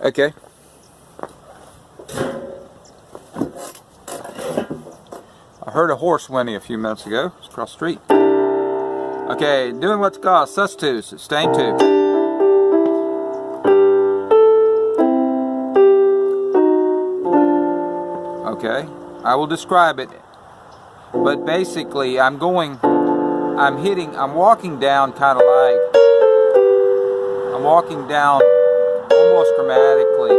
Okay. I heard a horse whinny a few minutes ago. It's across the street. Okay, doing what's called sus-2, sustained 2. Okay, I will describe it. But basically, I'm walking down kind of like, I'm walking down almost chromatically,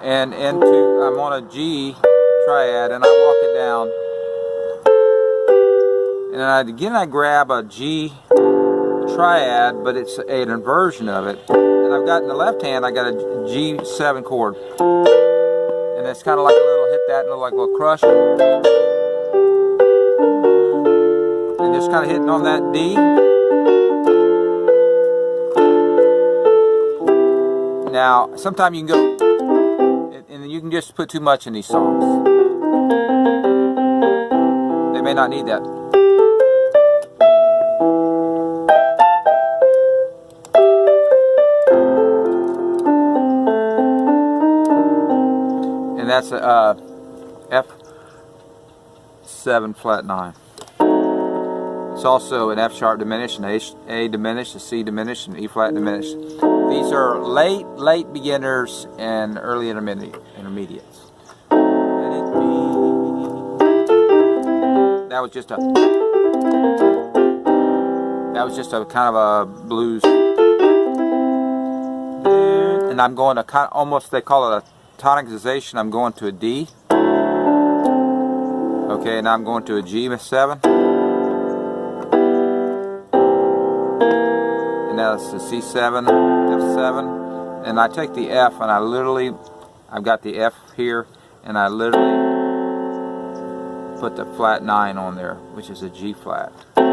and I'm on a G triad, and I walk it down, and I grab a G triad, but it's an inversion of it, and I've got in the left hand, I got a G7 chord, and it's kind of like a little hit that, and like a little crush. Just kind of hitting on that D. Now, sometimes you can go, and you can just put too much in these songs. They may not need that. And that's a F7 flat 9. It's also an F sharp diminished, an A diminished, a C diminished, and E flat diminished. These are late beginners and early intermediates. Let it be. That was just a kind of a blues. And I'm going to kind of almost, they call it a tonicization. I'm going to a D. Okay, and I'm going to a G7. And that's the C7, F7, and I take the F and I've got the F here, and I literally put the flat 9 on there, which is a G flat. And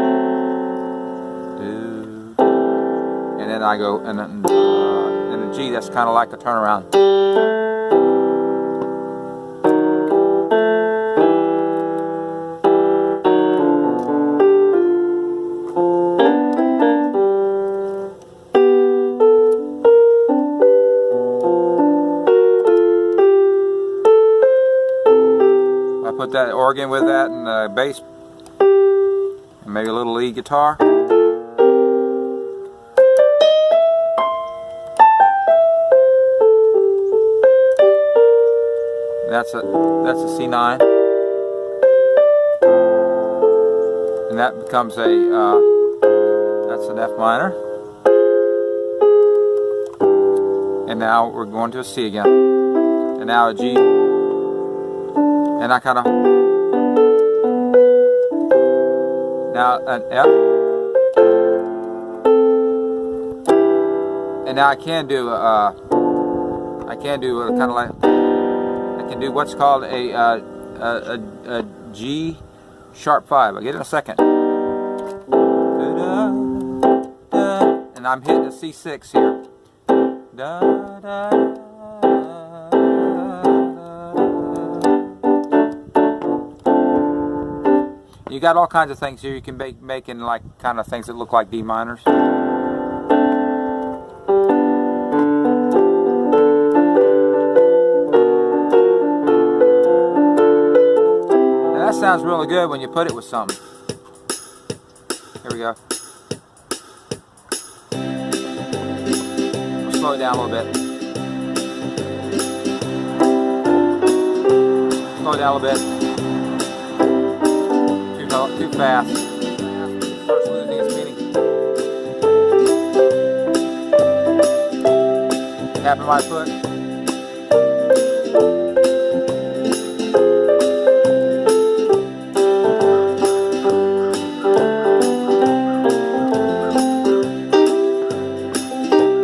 then I go, and the G, that's kind of like a turnaround. Put that organ with that, and the bass, and maybe a little lead guitar. That's a C9, and that becomes that's an F minor, and now we're going to a C again, and now a G. And I kind of, now an F, and now I can do kind of like, I can do what's called a G sharp 5. I'll get it in a second. And I'm hitting a C6 here. You got all kinds of things here you can make in like kind of things that look like D minors. Now that sounds really good when you put it with something. Here we go. We'll slow it down a little bit. Slow it down a little bit. Too fast. Starts losing its meaning. Tapping my foot.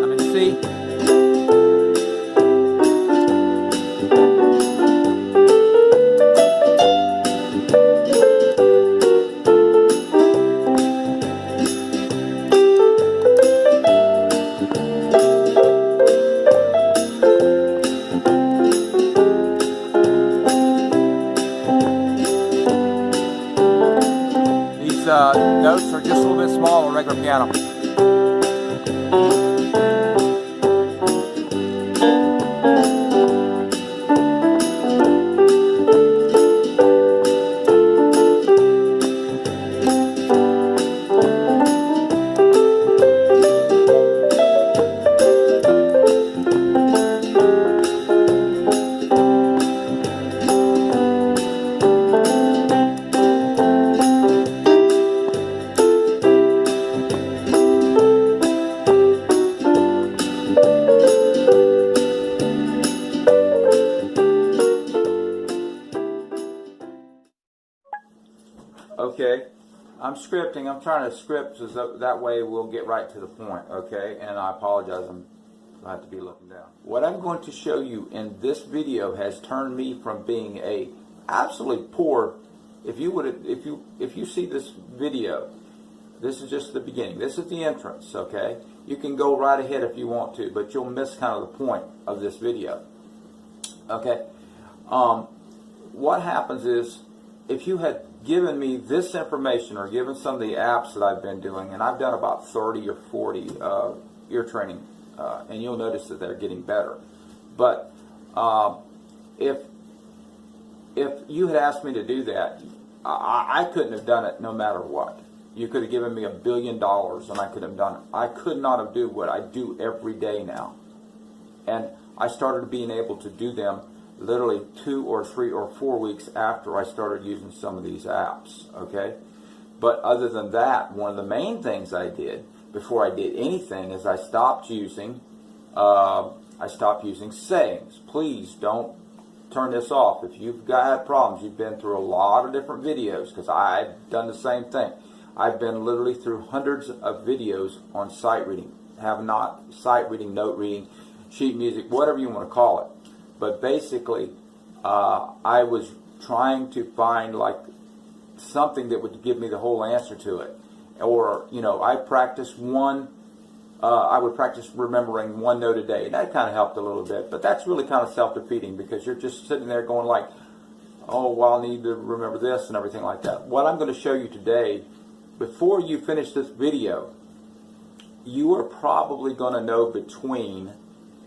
I'm in C. Notes are just a little bit small on a regular piano. I'm scripting. I'm trying to script so that way we'll get right to the point, okay? And I apologize. I have to be looking down. What I'm going to show you in this video has turned me from being a absolutely poor. If you see this video, this is just the beginning. This is the entrance, okay? You can go right ahead if you want to, but you'll miss kind of the point of this video, okay? What happens is, if you had given me this information or given some of the apps that I've been doing, and I've done about 30 or 40 ear training, and you'll notice that they're getting better. But if you had asked me to do that, I couldn't have done it no matter what. You could have given me $1 billion and I could have done it. I could not have done what I do every day now. And I started being able to do them literally 2 or 3 or 4 weeks after I started using some of these apps, okay? But other than that, one of the main things I did before I did anything is I stopped using sayings. Please don't turn this off. If you've got problems, you've been through a lot of different videos, because I've done the same thing. I've been literally through hundreds of videos on sight reading, sight reading, note reading, sheet music, whatever you want to call it. But basically, I was trying to find like something that would give me the whole answer to it. Or, you know, I would practice remembering one note a day, and that kind of helped a little bit. But that's really kind of self-defeating, because you're just sitting there going like, oh, well, I need to remember this and everything like that. What I'm going to show you today, before you finish this video, you are probably going to know between,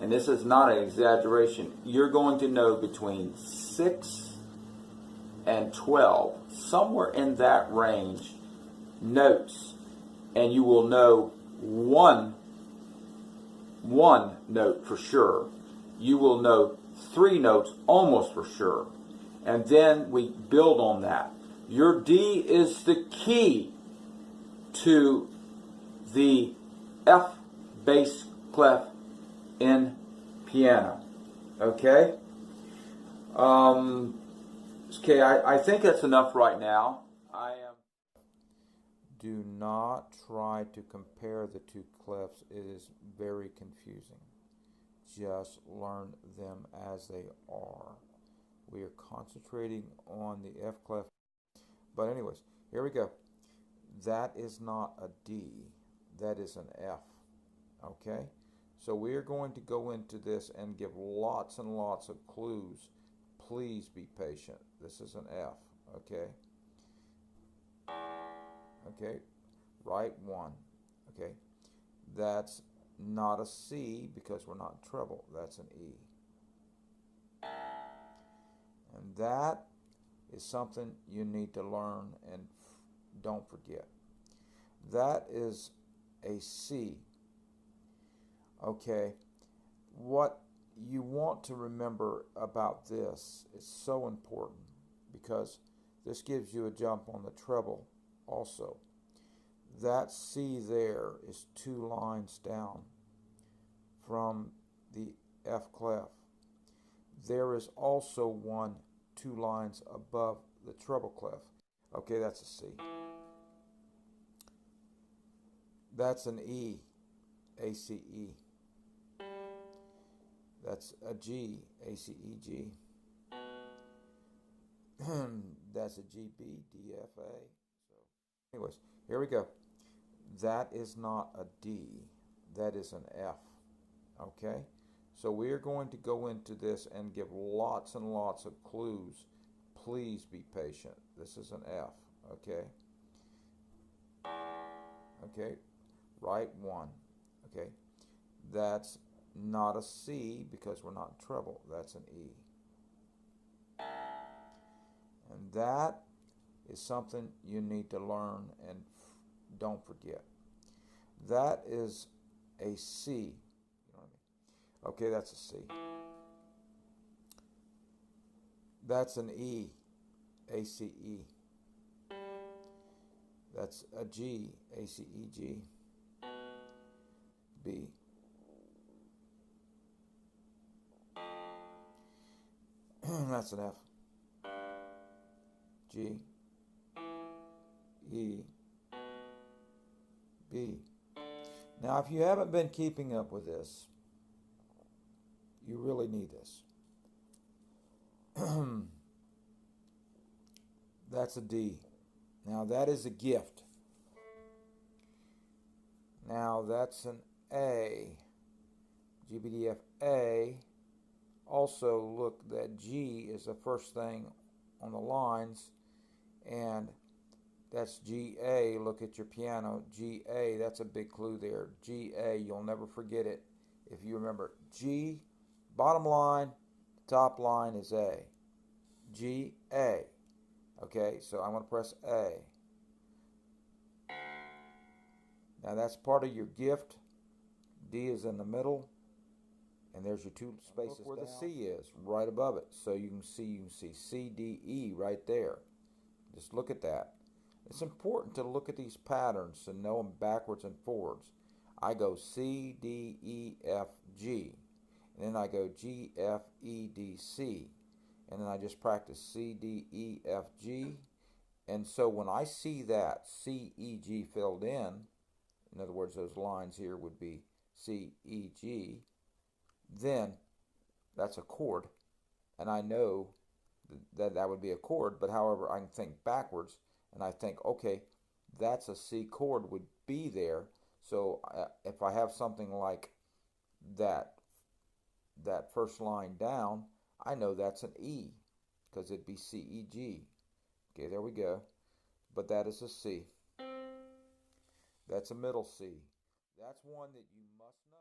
and this is not an exaggeration, you're going to know between 6 and 12, somewhere in that range, notes, and you will know one note for sure. You will know 3 notes almost for sure. And then we build on that. Your D is the key to the F bass clef in piano. Okay? Okay, I think that's enough right now. Do not try to compare the 2 clefs. It is very confusing. Just learn them as they are. We are concentrating on the F clef. But anyways, here we go. That is not a D. That is an F. Okay? So we are going to go into this and give lots and lots of clues. Please be patient. This is an F. Okay? Okay, right 1. Okay, that's not a C because we're not in treble. That's an E. And that is something you need to learn and don't forget. That is a C. Okay, what you want to remember about this is so important, because this gives you a jump on the treble. Also, that C there is 2 lines down from the F clef. There is also 2 lines above the treble clef. Okay, that's a C. That's an E, A, C, E. That's a G, A, C, E, G. That's a G, B, D, F, A. Anyways, here we go. That is not a D. That is an F. Okay? So we are going to go into this and give lots and lots of clues. Please be patient. This is an F. Okay? Okay? Right 1. Okay? That's not a C because we're not in treble. That's an E. And that is something you need to learn and don't forget. That is a C. You know what I mean? Okay, that's a C. That's an E, A, C, E. That's a G, A, C, E, G, B. That's an F. G, E, B. Now, if you haven't been keeping up with this, you really need this. That's a D. Now, that is a gift. Now, that's an A. G, B, D, F, A. Also, look, that G is the first thing on the lines, and that's G, A. Look at your piano. G, A, that's a big clue there. G, A, you'll never forget it if you remember. G, bottom line, top line is A. G, A. Okay, so I'm going to press A. Now that's part of your gift. D is in the middle, and there's your two spaces where the C is, right above it. So you can see C, D, E right there. Just look at that. It's important to look at these patterns and know them backwards and forwards. I go C, D, E, F, G. And then I go G, F, E, D, C. And then I just practice C, D, E, F, G. And so when I see that C, E, G filled in other words, those lines here would be C, E, G, then that's a chord. And I know that that would be a chord, but however, I can think backwards, and I think, okay, that's a C chord would be there. So if I have something like that first line down, I know that's an E, because it'd be C, E, G. Okay, there we go. But that is a C. That's a middle C. That's one that you must know.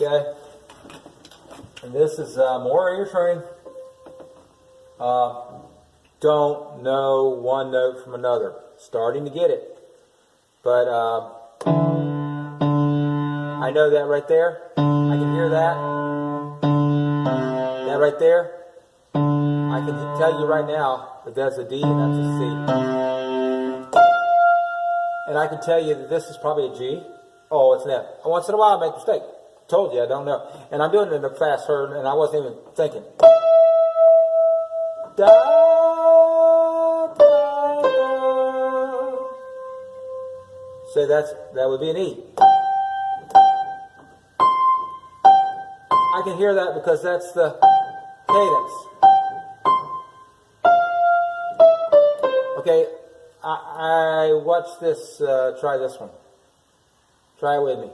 Okay, and this is more ear training. Don't know one note from another. Starting to get it, but I know that right there. I can hear that. That right there. I can tell you right now that that's a D and that's a C. And I can tell you that this is probably a G. Oh, it's an F. Once in a while I make a mistake. Told you I don't know, and I'm doing it in a fast turn, and I wasn't even thinking. Da, da, da. So that would be an E. I can hear that because that's the cadence. Okay, I watch this. Try this one. Try it with me.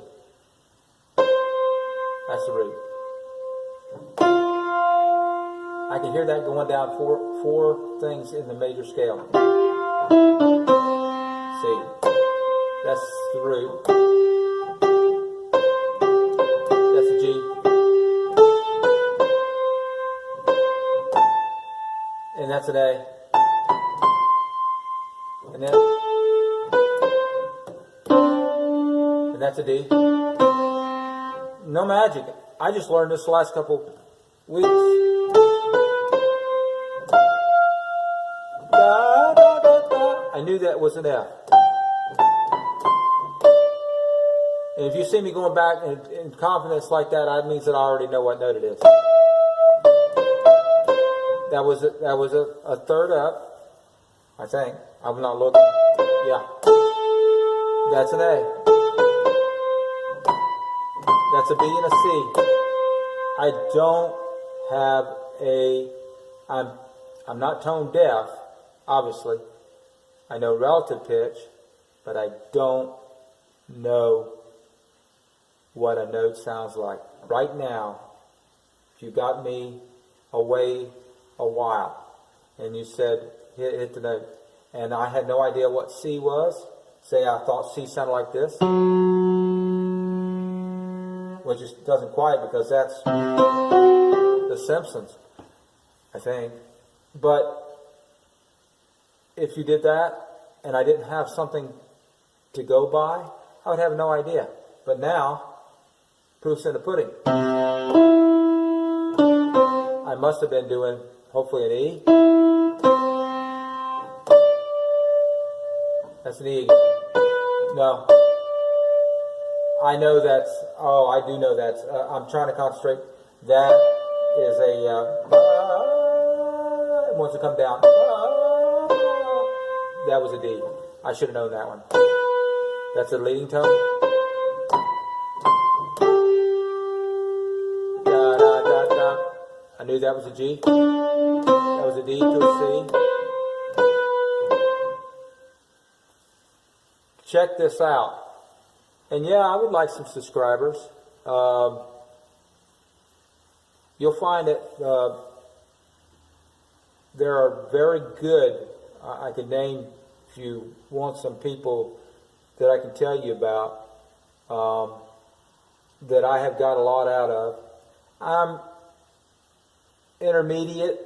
That's the root. I can hear that going down four things in the major scale. See, that's the root. That's the G. And that's an A. And that's a D. No magic. I just learned this the last couple weeks. Da, da, da, da. I knew that was an F. And if you see me going back in confidence like that, that means that I already know what note it is. That was a third up, I think. I'm not looking. Yeah. That's an A. That's a B and a C. I don't have a, I'm not tone deaf, obviously. I know relative pitch, but I don't know what a note sounds like. Right now, if you got me away a while and you said, hit the note, and I had no idea what C was, say I thought C sounded like this, which just doesn't quite, because that's The Simpsons, I think. But if you did that and I didn't have something to go by, I would have no idea. But now, proof's in the pudding. I must have been doing, hopefully, an E. That's an E. No. I know that's, oh, I do know that's, I'm trying to concentrate. That is a, it wants to come down. That was a D. I should have known that one. That's a leading tone. Da, da, da, da. I knew that was a G. That was a D to a C. Check this out. And yeah, I would like some subscribers. You'll find that there are very good, I could name, if you want some people that I can tell you about, that I have got a lot out of. I'm intermediate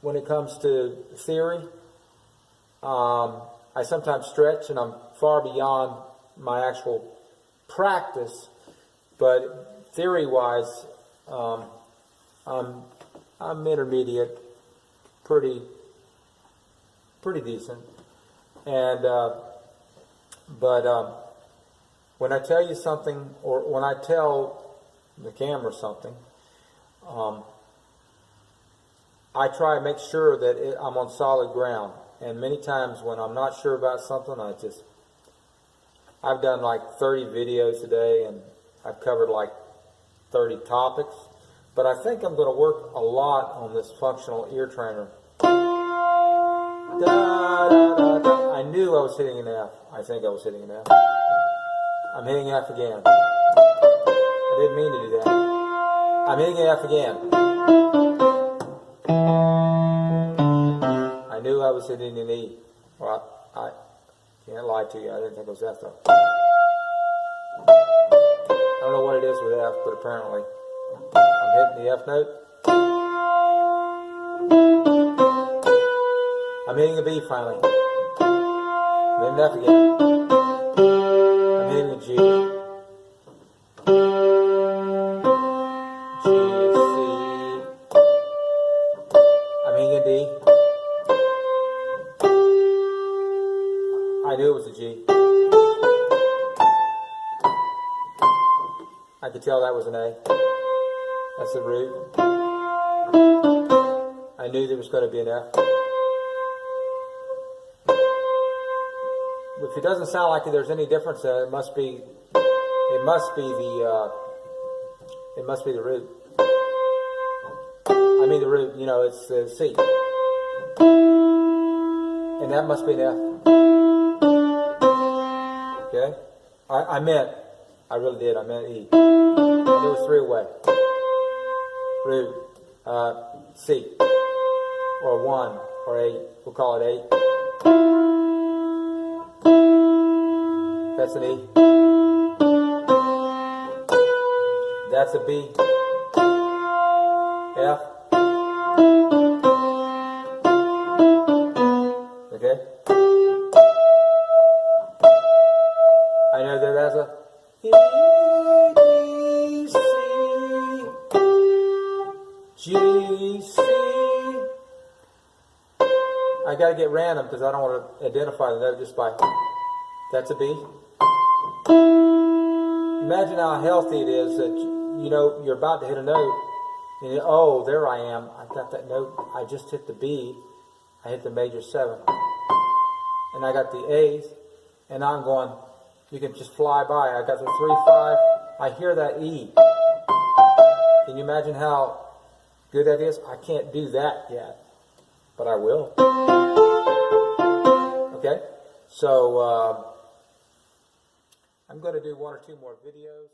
when it comes to theory. I sometimes stretch, and I'm far beyond my actual practice, but theory-wise, I'm intermediate, pretty decent, and but when I tell you something, or when I tell the camera something, I try to make sure that I'm on solid ground. And many times when I'm not sure about something, I've done like 30 videos today, and I've covered like 30 topics. But I think I'm going to work a lot on this functional ear trainer. Da, da, da, da. I knew I was hitting an F. I think I was hitting an F. I'm hitting F again. I didn't mean to do that. I'm hitting an F again. I knew I was hitting an E. Well, I can't lie to you. I didn't think it was F though. I don't know what it is with F, but apparently I'm hitting the F note. I'm hitting a B finally. I'm hitting F again. I'm hitting a G. G, C. I'm hitting a D. I knew it was a G. I could tell that was an A. That's the root. I knew there was going to be an F. If it doesn't sound like there's any difference, it must be the root. I mean the root. You know, it's the C, and that must be an F. Okay, I really did. I meant E. And it was 3 away. Root, C, or 1, or 8. We'll call it 8. That's an E. That's a B. F. Okay? I know that that's a E, D, C, G, C. I got to get random because I don't want to identify the note just by. That's a B. Imagine how healthy it is that you're about to hit a note, and oh, there I am. I've got that note. I just hit the B. I hit the major 7, and I got the 8th, and I'm going You can just fly by. I got the 3/5. I hear that E. Can you imagine how good that is? I can't do that yet, but I will. Okay, so I'm going to do 1 or 2 more videos.